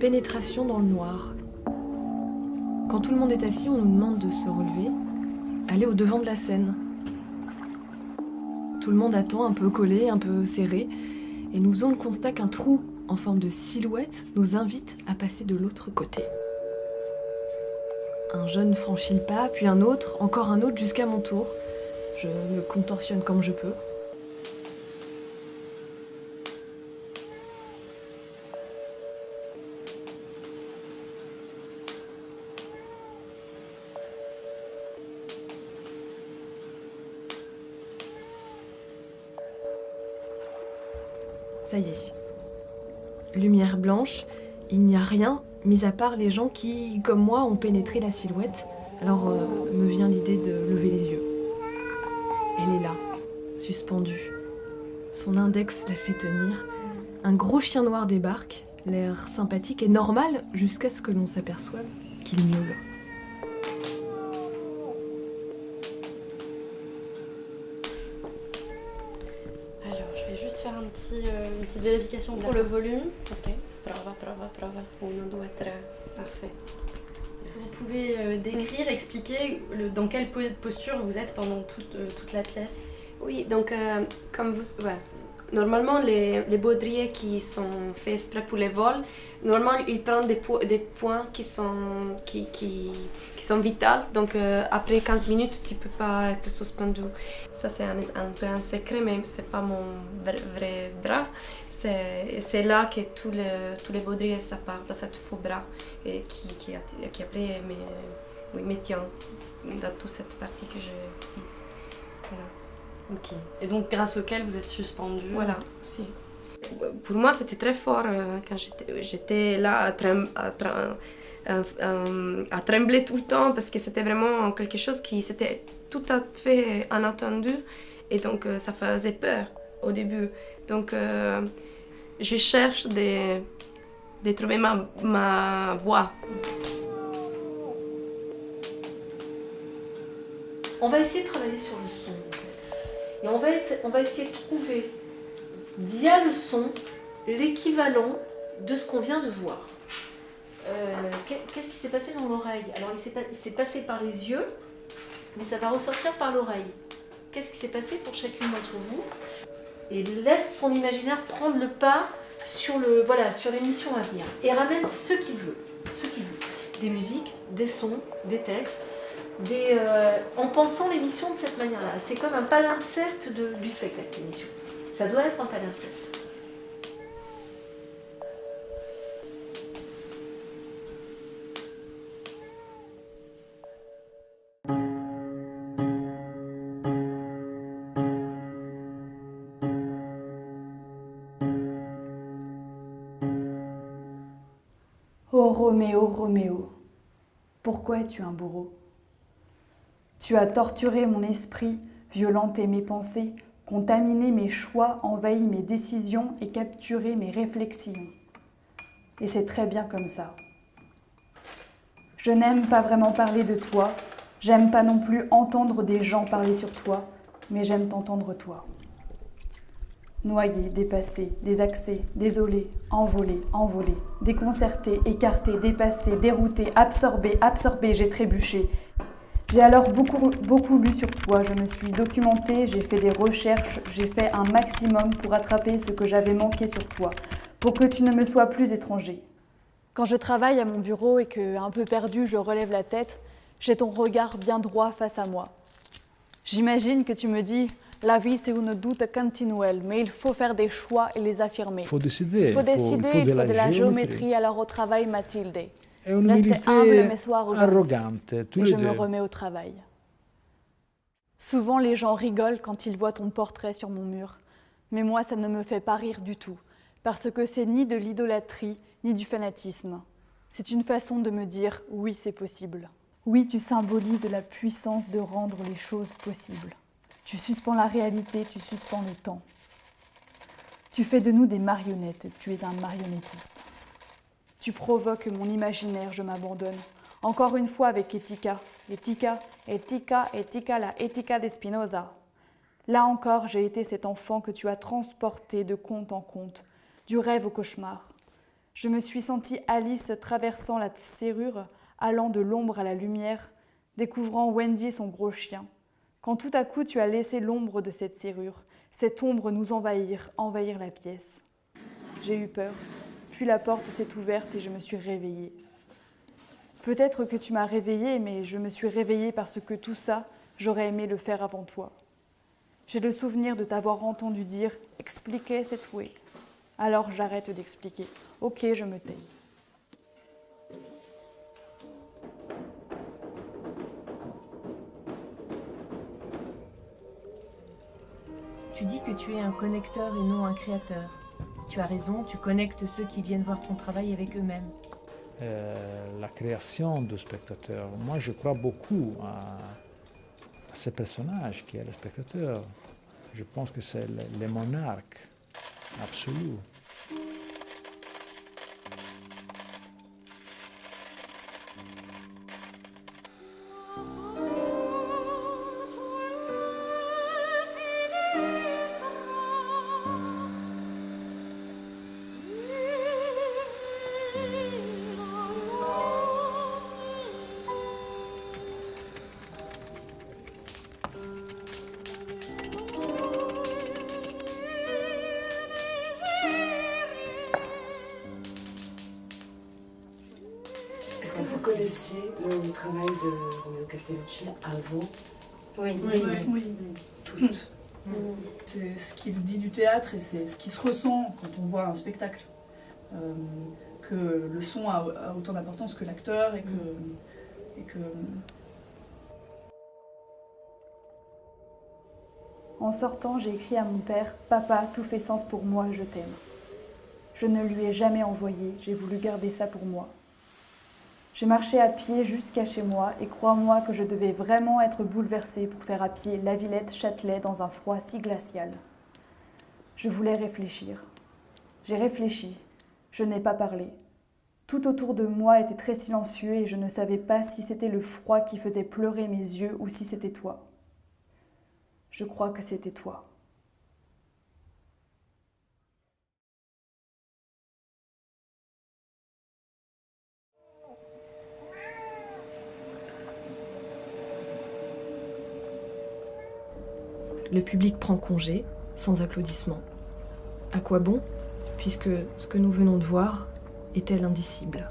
pénétration dans le noir. Quand tout le monde est assis, on nous demande de se relever, aller au devant de la scène. Tout le monde attend, un peu collé, un peu serré, et nous faisons le constat qu'un trou en forme de silhouette nous invite à passer de l'autre côté. Un jeune franchit le pas, puis un autre, encore un autre, jusqu'à mon tour. Je me contorsionne comme je peux. Ça y est. Lumière blanche, il n'y a rien, mis à part les gens qui, comme moi, ont pénétré la silhouette. Alors me vient l'idée de lever les yeux. Elle est là, suspendue. Son index la fait tenir. Un gros chien noir débarque, l'air sympathique et normal jusqu'à ce que l'on s'aperçoive qu'il miaule. Alors, je vais juste faire une petite vérification pour le volume. Ok, prova, 1, 2, 3, parfait. Est-ce que vous pouvez décrire, expliquer dans quelle posture vous êtes pendant toute la pièce? Oui, donc comme vous... Ouais. Normalement, les baudriers qui sont faits exprès pour les vols, normalement, ils prennent des points qui sont vitaux. Donc, après 15 minutes, tu ne peux pas être suspendu. Ça, c'est un peu un secret, mais ce n'est pas mon vrai bras. C'est là que tous les baudriers, ça part dans cette faux bras et qui après me tient dans toute cette partie que je dis. Voilà. Ok. Et donc grâce auquel vous êtes suspendu. Voilà, si. Pour moi, c'était très fort quand j'étais là à trembler tout le temps parce que c'était vraiment quelque chose qui c'était tout à fait inattendu et donc ça faisait peur au début. Donc je cherche de trouver ma voix. On va essayer de travailler sur le son en fait. Et on va essayer de trouver, via le son, l'équivalent de ce qu'on vient de voir. Qu'est-ce qui s'est passé dans l'oreille? Alors il s'est passé par les yeux, mais ça va ressortir par l'oreille. Qu'est-ce qui s'est passé pour chacune d'entre vous? Et laisse son imaginaire prendre le pas sur l'émission à venir. Et ramène ce qu'il veut. Des musiques, des sons, des textes. En pensant l'émission de cette manière-là. C'est comme un palimpseste du spectacle, l'émission. Ça doit être un palimpseste. Oh Roméo, Roméo, pourquoi es-tu un bourreau? Tu as torturé mon esprit, violenté mes pensées, contaminé mes choix, envahi mes décisions et capturé mes réflexions. Et c'est très bien comme ça. Je n'aime pas vraiment parler de toi, j'aime pas non plus entendre des gens parler sur toi, mais j'aime t'entendre toi. Noyé, dépassé, désaxé, désolé, envolé, envolé, déconcerté, écarté, dépassé, dérouté, absorbé, j'ai trébuché. J'ai alors beaucoup lu sur toi, je me suis documentée, j'ai fait des recherches, j'ai fait un maximum pour attraper ce que j'avais manqué sur toi, pour que tu ne me sois plus étranger. Quand je travaille à mon bureau et que, un peu perdu, je relève la tête, j'ai ton regard bien droit face à moi. J'imagine que tu me dis « La vie, c'est une doute continuelle, mais il faut faire des choix et les affirmer. » Il faut décider, il faut de la géométrie, alors au travail, Mathilde. È Reste humble, mais sois arrogante, tous et les je deux. me remets au travail. Souvent, les gens rigolent quand ils voient ton portrait sur mon mur. Mais moi, ça ne me fait pas rire du tout, parce que c'est ni de l'idolâtrie, ni du fanatisme. C'est une façon de me dire « oui, c'est possible ». Oui, tu symbolises la puissance de rendre les choses possibles. Tu suspends la réalité, tu suspends le temps. Tu fais de nous des marionnettes, tu es un marionnettiste. Tu provoques mon imaginaire, je m'abandonne. Encore une fois avec Ética. Ética, la Ética de Spinoza. Là encore, j'ai été cet enfant que tu as transporté de conte en conte, du rêve au cauchemar. Je me suis sentie Alice traversant la serrure, allant de l'ombre à la lumière, découvrant Wendy son gros chien. Quand tout à coup tu as laissé l'ombre de cette serrure, cette ombre nous envahir la pièce. J'ai eu peur, puis la porte s'est ouverte et je me suis réveillée. Peut-être que tu m'as réveillée, mais je me suis réveillée parce que tout ça, j'aurais aimé le faire avant toi. J'ai le souvenir de t'avoir entendu dire « expliquer, c'est tout ». Alors j'arrête d'expliquer. Ok, je me tais. Tu dis que tu es un connecteur et non un créateur. Tu as raison, tu connectes ceux qui viennent voir ton travail avec eux-mêmes. La création du spectateur. Moi, je crois beaucoup à ce personnage qui est le spectateur. Je pense que c'est le monarque absolu. Est-ce que vous connaissiez le travail de Romeo Castellucci avant? Oui. Toutes. C'est ce qu'il dit du théâtre et c'est ce qui se ressent quand on voit un spectacle. Que le son a autant d'importance que l'acteur et que... En sortant, j'ai écrit à mon père « Papa, tout fait sens pour moi, je t'aime ». Je ne lui ai jamais envoyé, j'ai voulu garder ça pour moi. J'ai marché à pied jusqu'à chez moi et crois-moi que je devais vraiment être bouleversée pour faire à pied la Villette-Châtelet dans un froid si glacial. Je voulais réfléchir. J'ai réfléchi. Je n'ai pas parlé. Tout autour de moi était très silencieux et je ne savais pas si c'était le froid qui faisait pleurer mes yeux ou si c'était toi. Je crois que c'était toi. Le public prend congé, sans applaudissements. À quoi bon, puisque ce que nous venons de voir était l'indicible.